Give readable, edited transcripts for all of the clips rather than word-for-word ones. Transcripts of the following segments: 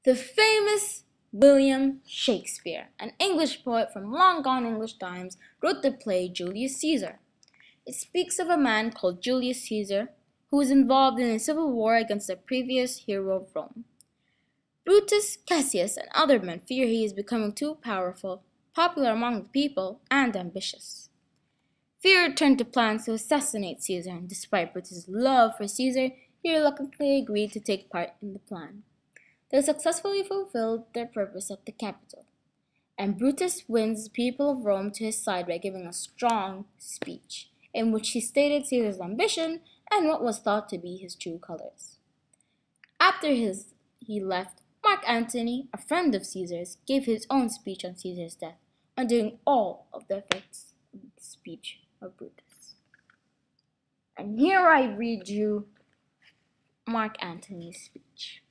The famous William Shakespeare, an English poet from long gone English times, wrote the play Julius Caesar. It speaks of a man called Julius Caesar who was involved in a civil war against the previous hero of Rome. Brutus, Cassius, and other men fear he is becoming too powerful, popular among the people, and ambitious. Fear turned to plans to assassinate Caesar, and despite Brutus' love for Caesar, he reluctantly agreed to take part in the plan. They successfully fulfilled their purpose at the Capitol, and Brutus wins the people of Rome to his side by giving a strong speech, in which he stated Caesar's ambition and what was thought to be his true colors. After he left, Mark Antony, a friend of Caesar's, gave his own speech on Caesar's death, undoing all of the effects of the speech of Brutus. And here I read you Mark Antony's speech.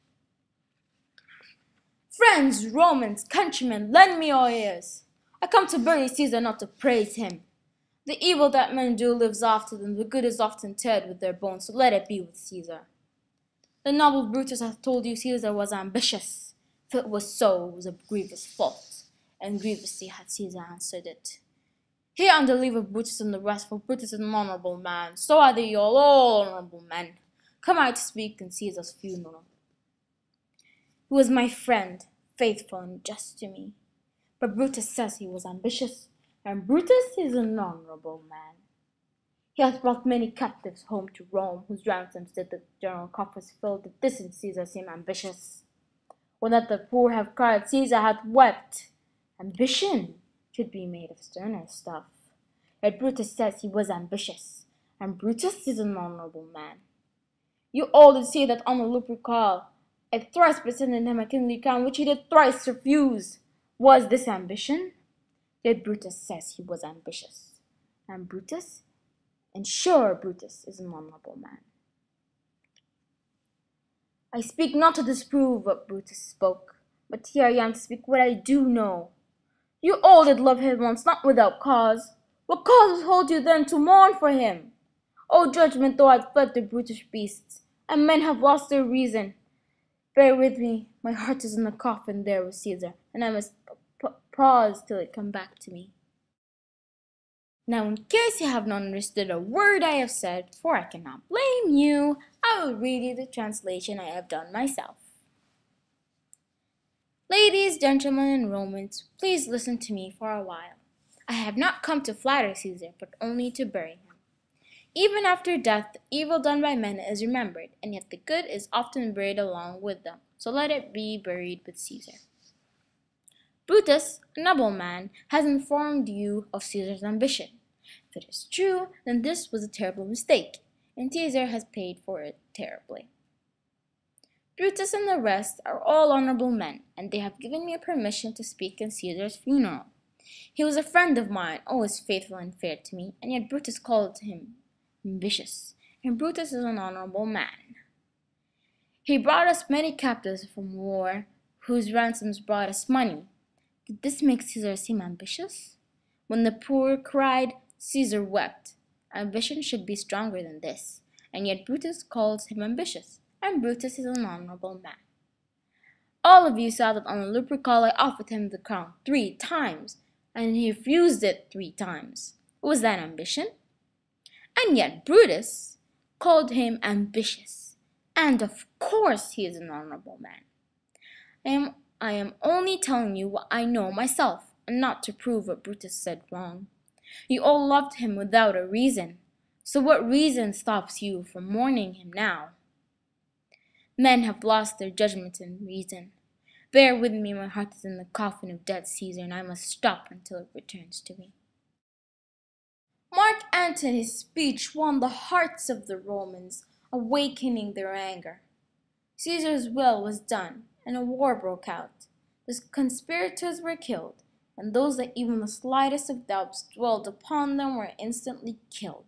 Friends, Romans, countrymen, lend me your ears. I come to bury Caesar, not to praise him. The evil that men do lives after them, the good is often interred with their bones, so let it be with Caesar. The noble Brutus hath told you Caesar was ambitious. If it was so, it was a grievous fault, and grievously had Caesar answered it. Here on the leave of Brutus and the rest, for Brutus is an honourable man, so are they all honourable men. Come I to speak in Caesar's funeral. He was my friend, faithful and just to me. But Brutus says he was ambitious, and Brutus is an honourable man. He hath brought many captives home to Rome, whose ransoms did the general coffers fill. Did this in Caesar seem ambitious? When that the poor have cried, Caesar hath wept. Ambition should be made of sterner stuff. Yet Brutus says he was ambitious, and Brutus is an honourable man. You all did say that on the Lupercal, if thrice presented him a kingly crown, which he did thrice refuse. Was this ambition? Yet Brutus says he was ambitious, and Brutus is an honourable man. I speak not to disprove what Brutus spoke, but here I am to speak what I do know. You all did love him once, not without cause. What cause hold you then to mourn for him? O judgment, though I fled the brutish beasts, and men have lost their reason. Bear with me, my heart is in the coffin there with Caesar, and I must pause till it come back to me. Now, in case you have not understood a word I have said, for I cannot blame you, I will read you the translation I have done myself. Ladies, gentlemen, and Romans, please listen to me for a while. I have not come to flatter Caesar, but only to bury him. Even after death, the evil done by men is remembered, and yet the good is often buried along with them, so let it be buried with Caesar. Brutus, a noble man, has informed you of Caesar's ambition. If it is true, then this was a terrible mistake, and Caesar has paid for it terribly. Brutus and the rest are all honourable men, and they have given me permission to speak in Caesar's funeral. He was a friend of mine, always faithful and fair to me, and yet Brutus called him ambitious, and Brutus is an honourable man. He brought us many captives from war, whose ransoms brought us money. Did this make Caesar seem ambitious? When the poor cried, Caesar wept. Ambition should be stronger than this, and yet Brutus calls him ambitious, and Brutus is an honourable man. All of you saw that on the Lupercal I offered him the crown 3 times, and he refused it 3 times. Was that ambition? And yet Brutus called him ambitious, and of course he is an honourable man. I am only telling you what I know myself, and not to prove what Brutus said wrong. You all loved him without a reason, so what reason stops you from mourning him now? Men have lost their judgment and reason. Bear with me, my heart is in the coffin of dead Caesar, and I must stop until it returns to me. Mark Antony's speech won the hearts of the Romans, awakening their anger. Caesar's will was done, and a war broke out. The conspirators were killed, and those that even the slightest of doubts dwelled upon them were instantly killed.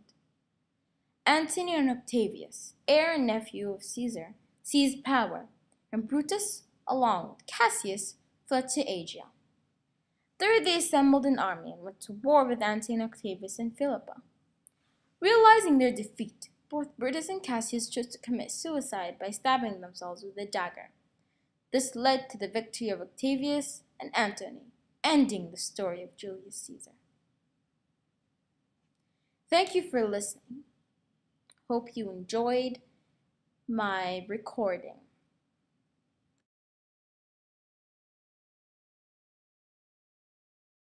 Antony and Octavius, heir and nephew of Caesar, seized power, and Brutus, along with Cassius, fled to Asia. There they assembled an army and went to war with Antony and Octavius in Philippa. Realizing their defeat, both Brutus and Cassius chose to commit suicide by stabbing themselves with a dagger. This led to the victory of Octavius and Antony, ending the story of Julius Caesar. Thank you for listening. Hope you enjoyed my recording.